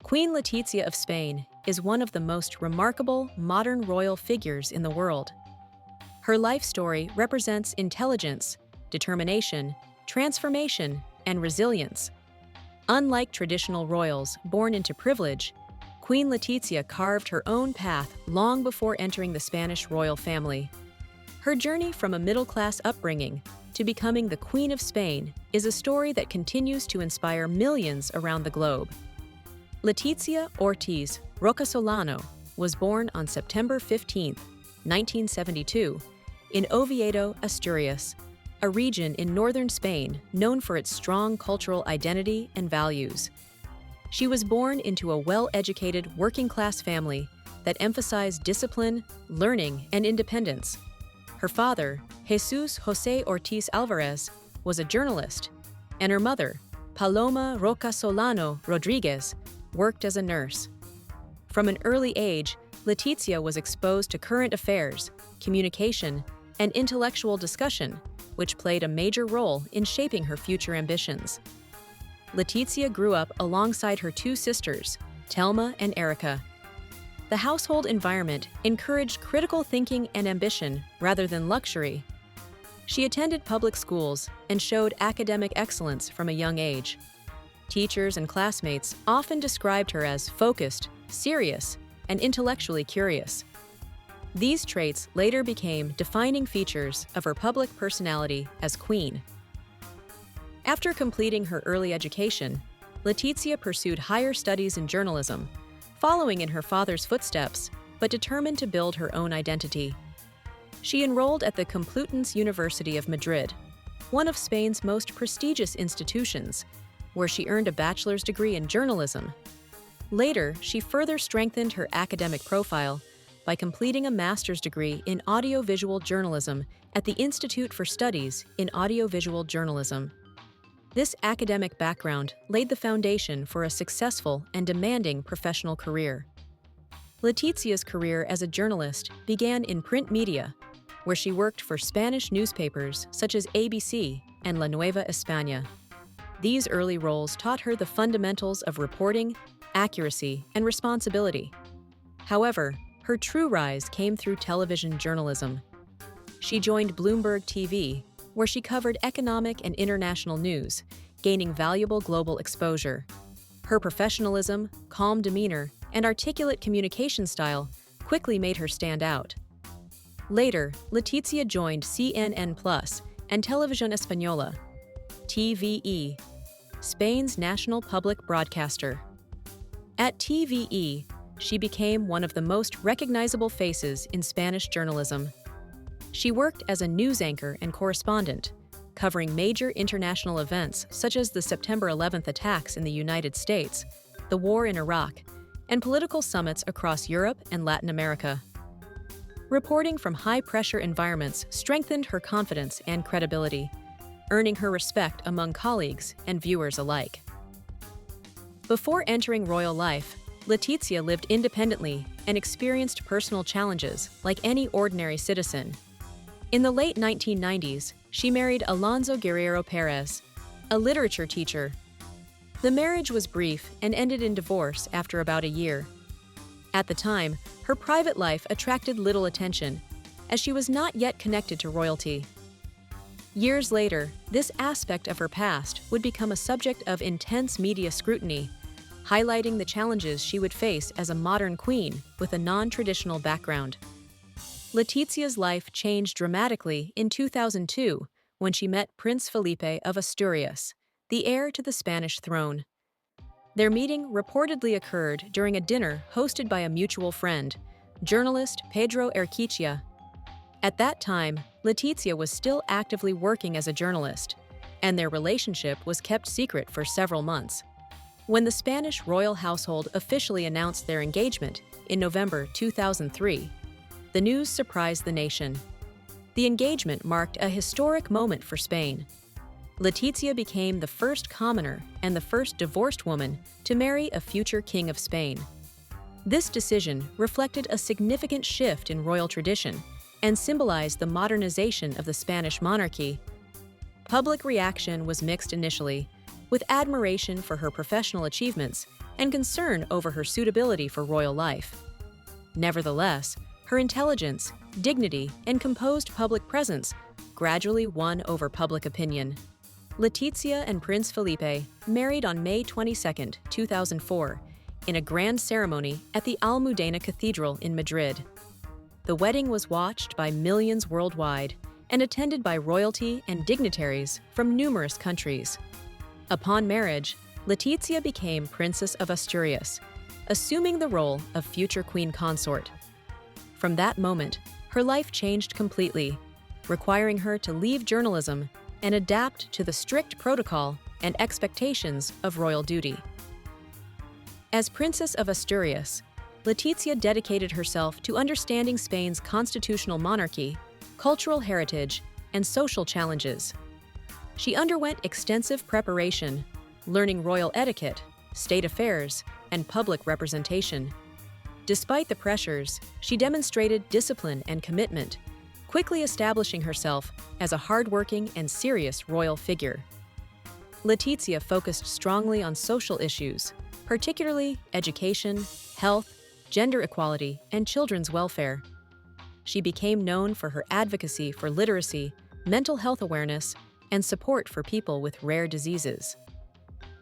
Queen Letizia of Spain is one of the most remarkable modern royal figures in the world. Her life story represents intelligence, determination, transformation, and resilience. Unlike traditional royals born into privilege, Queen Letizia carved her own path long before entering the Spanish royal family. Her journey from a middle-class upbringing to becoming the Queen of Spain is a story that continues to inspire millions around the globe. Letizia Ortiz Rocasolano was born on September 15, 1972, in Oviedo, Asturias, a region in northern Spain known for its strong cultural identity and values. She was born into a well-educated working-class family that emphasized discipline, learning, and independence. Her father, Jesus José Ortiz Alvarez, was a journalist, and her mother, Paloma Rocasolano Rodriguez, worked as a nurse. From an early age, Letizia was exposed to current affairs, communication, and intellectual discussion, which played a major role in shaping her future ambitions. Letizia grew up alongside her two sisters, Thelma and Erica. The household environment encouraged critical thinking and ambition rather than luxury. She attended public schools and showed academic excellence from a young age. Teachers and classmates often described her as focused, serious, and intellectually curious. These traits later became defining features of her public personality as queen. After completing her early education, Letizia pursued higher studies in journalism, following in her father's footsteps, but determined to build her own identity. She enrolled at the Complutense University of Madrid, one of Spain's most prestigious institutions, where she earned a bachelor's degree in journalism. Later, she further strengthened her academic profile by completing a master's degree in audiovisual journalism at the Institute for Studies in Audiovisual Journalism. This academic background laid the foundation for a successful and demanding professional career. Letizia's career as a journalist began in print media, where she worked for Spanish newspapers such as ABC and La Nueva España. These early roles taught her the fundamentals of reporting, accuracy, and responsibility. However, her true rise came through television journalism. She joined Bloomberg TV, where she covered economic and international news, gaining valuable global exposure. Her professionalism, calm demeanor, and articulate communication style quickly made her stand out. Later, Letizia joined CNN Plus and Televisión Española, TVE, Spain's national public broadcaster. At TVE, she became one of the most recognizable faces in Spanish journalism. She worked as a news anchor and correspondent, covering major international events such as the September 11th attacks in the United States, the war in Iraq, and political summits across Europe and Latin America. Reporting from high-pressure environments strengthened her confidence and credibility, earning her respect among colleagues and viewers alike. Before entering royal life, Letizia lived independently and experienced personal challenges like any ordinary citizen. In the late 1990s, she married Alonso Guerrero Perez, a literature teacher. The marriage was brief and ended in divorce after about a year. At the time, her private life attracted little attention, as she was not yet connected to royalty. Years later, this aspect of her past would become a subject of intense media scrutiny, highlighting the challenges she would face as a modern queen with a non-traditional background. Letizia's life changed dramatically in 2002 when she met Prince Felipe of Asturias, the heir to the Spanish throne. Their meeting reportedly occurred during a dinner hosted by a mutual friend, journalist Pedro Erquichia. At that time, Letizia was still actively working as a journalist, and their relationship was kept secret for several months. When the Spanish royal household officially announced their engagement in November 2003, the news surprised the nation. The engagement marked a historic moment for Spain. Letizia became the first commoner and the first divorced woman to marry a future king of Spain. This decision reflected a significant shift in royal tradition and symbolized the modernization of the Spanish monarchy. Public reaction was mixed initially, with admiration for her professional achievements and concern over her suitability for royal life. Nevertheless, her intelligence, dignity, and composed public presence gradually won over public opinion. Letizia and Prince Felipe married on May 22, 2004, in a grand ceremony at the Almudena Cathedral in Madrid. The wedding was watched by millions worldwide and attended by royalty and dignitaries from numerous countries. Upon marriage, Letizia became Princess of Asturias, assuming the role of future queen consort. From that moment, her life changed completely, requiring her to leave journalism and adapt to the strict protocol and expectations of royal duty. As Princess of Asturias, Letizia dedicated herself to understanding Spain's constitutional monarchy, cultural heritage, and social challenges. She underwent extensive preparation, learning royal etiquette, state affairs, and public representation. Despite the pressures, she demonstrated discipline and commitment, quickly establishing herself as a hardworking and serious royal figure. Letizia focused strongly on social issues, particularly education, health, gender equality, and children's welfare. She became known for her advocacy for literacy, mental health awareness, and support for people with rare diseases.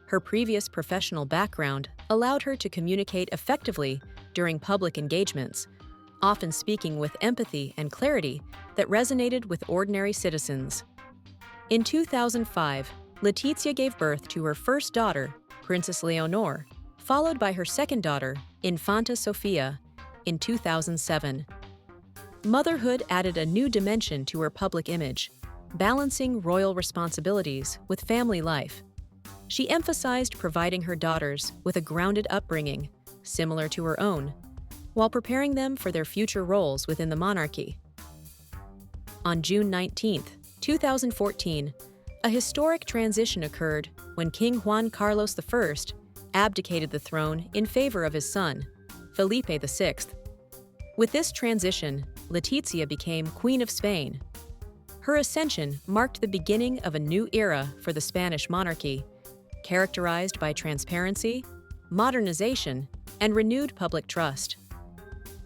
Her previous professional background allowed her to communicate effectively during public engagements, often speaking with empathy and clarity that resonated with ordinary citizens. In 2005, Letizia gave birth to her first daughter, Princess Leonor, followed by her second daughter, Infanta Sofia, in 2007. Motherhood added a new dimension to her public image, balancing royal responsibilities with family life. She emphasized providing her daughters with a grounded upbringing, similar to her own, while preparing them for their future roles within the monarchy. On June 19, 2014, a historic transition occurred when King Juan Carlos I abdicated the throne in favor of his son, Felipe VI. With this transition, Letizia became Queen of Spain. Her ascension marked the beginning of a new era for the Spanish monarchy, characterized by transparency, modernization, and renewed public trust.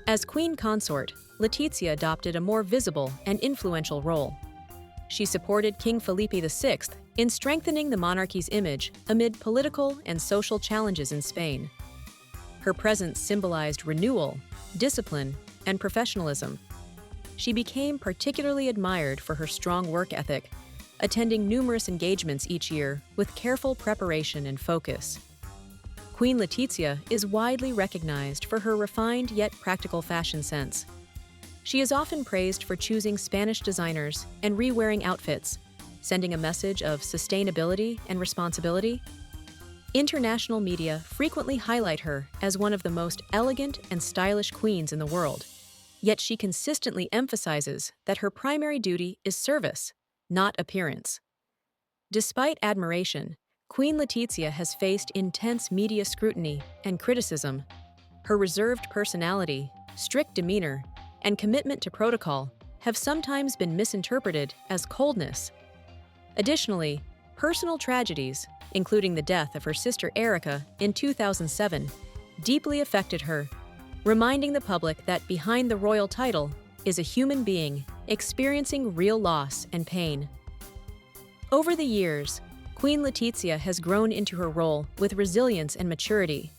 As queen consort, Letizia adopted a more visible and influential role. She supported King Felipe VI in strengthening the monarchy's image amid political and social challenges in Spain. Her presence symbolized renewal, discipline, and professionalism. She became particularly admired for her strong work ethic, attending numerous engagements each year with careful preparation and focus. Queen Letizia is widely recognized for her refined yet practical fashion sense. She is often praised for choosing Spanish designers and re-wearing outfits, sending a message of sustainability and responsibility. International media frequently highlight her as one of the most elegant and stylish queens in the world, yet she consistently emphasizes that her primary duty is service, not appearance. Despite admiration, Queen Letizia has faced intense media scrutiny and criticism. Her reserved personality, strict demeanor, and commitment to protocol have sometimes been misinterpreted as coldness. Additionally, personal tragedies, including the death of her sister Erica in 2007, deeply affected her, reminding the public that behind the royal title is a human being experiencing real loss and pain. Over the years, Queen Letizia has grown into her role with resilience and maturity.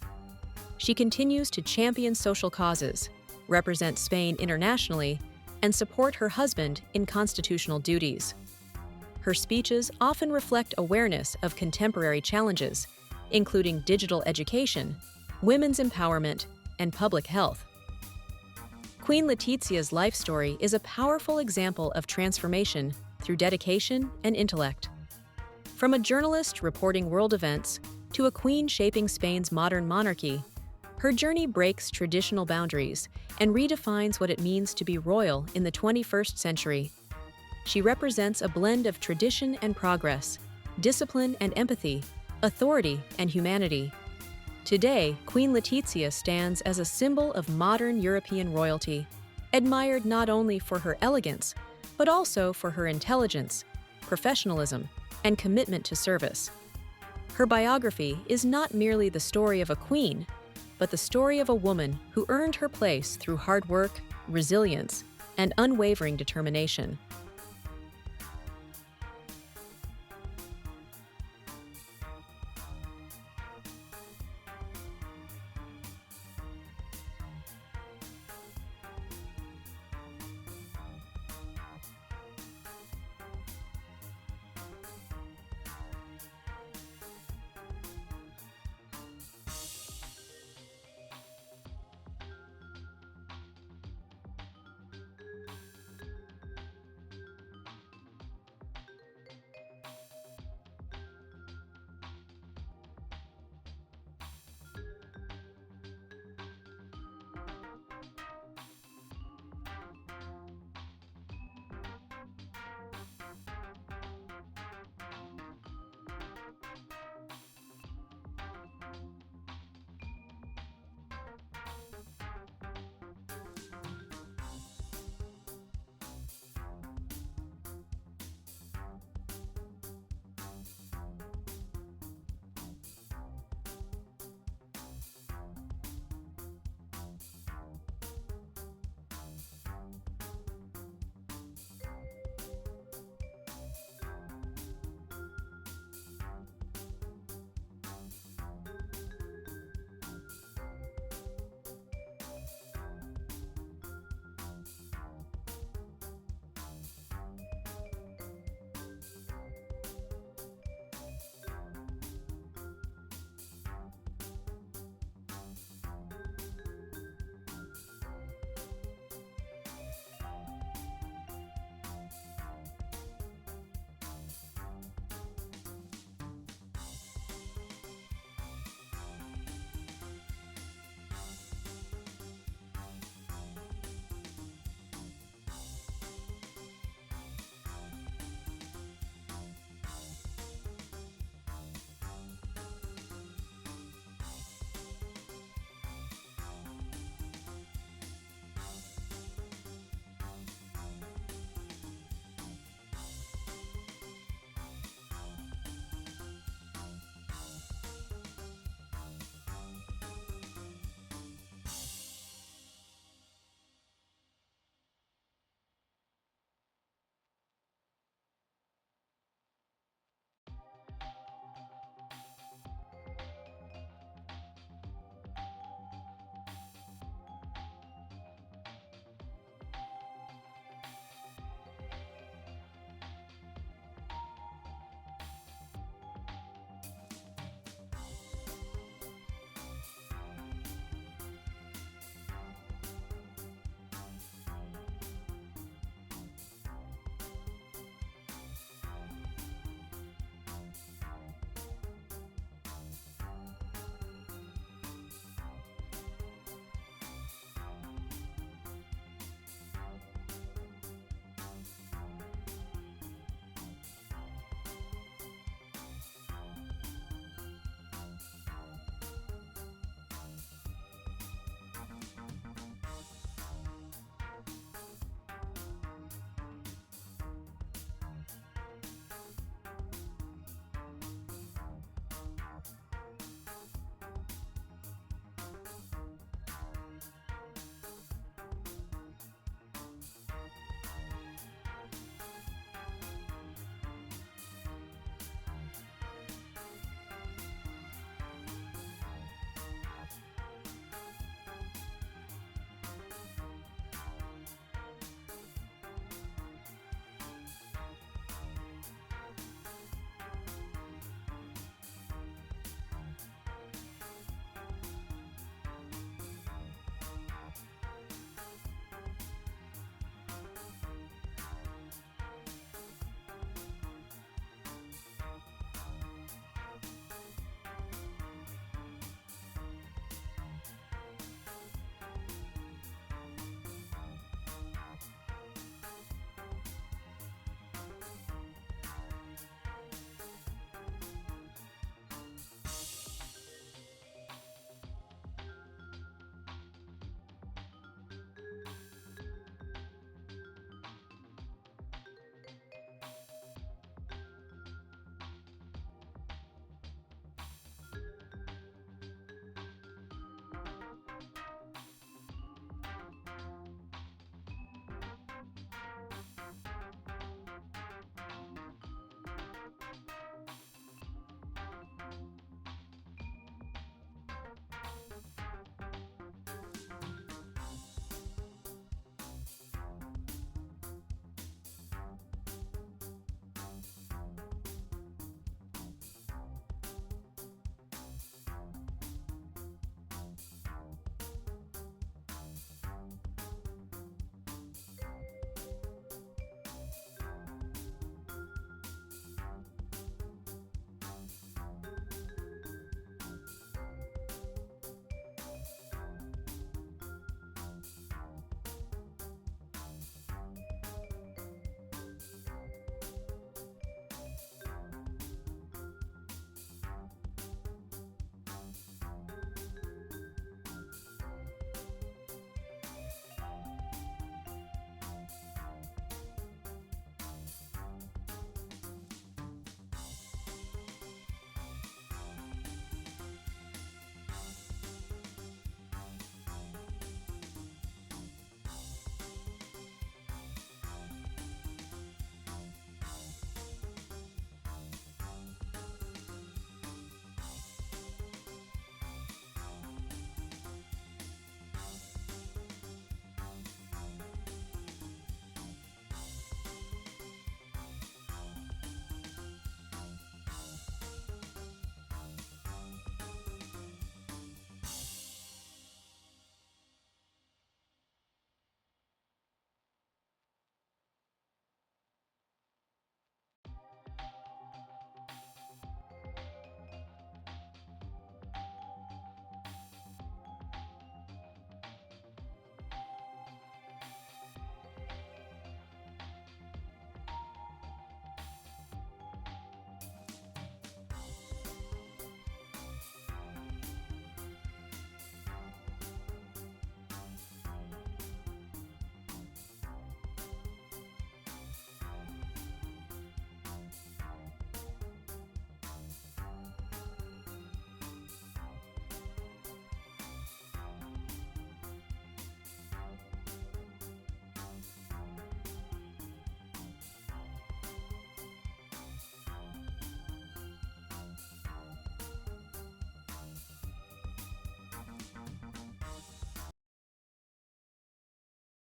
She continues to champion social causes, represent Spain internationally, and support her husband in constitutional duties. Her speeches often reflect awareness of contemporary challenges, including digital education, women's empowerment, and public health. Queen Letizia's life story is a powerful example of transformation through dedication and intellect. From a journalist reporting world events to a queen shaping Spain's modern monarchy, her journey breaks traditional boundaries and redefines what it means to be royal in the 21st century. She represents a blend of tradition and progress, discipline and empathy, authority and humanity. Today, Queen Letizia stands as a symbol of modern European royalty, admired not only for her elegance, but also for her intelligence, professionalism, and commitment to service. Her biography is not merely the story of a queen, but the story of a woman who earned her place through hard work, resilience, and unwavering determination.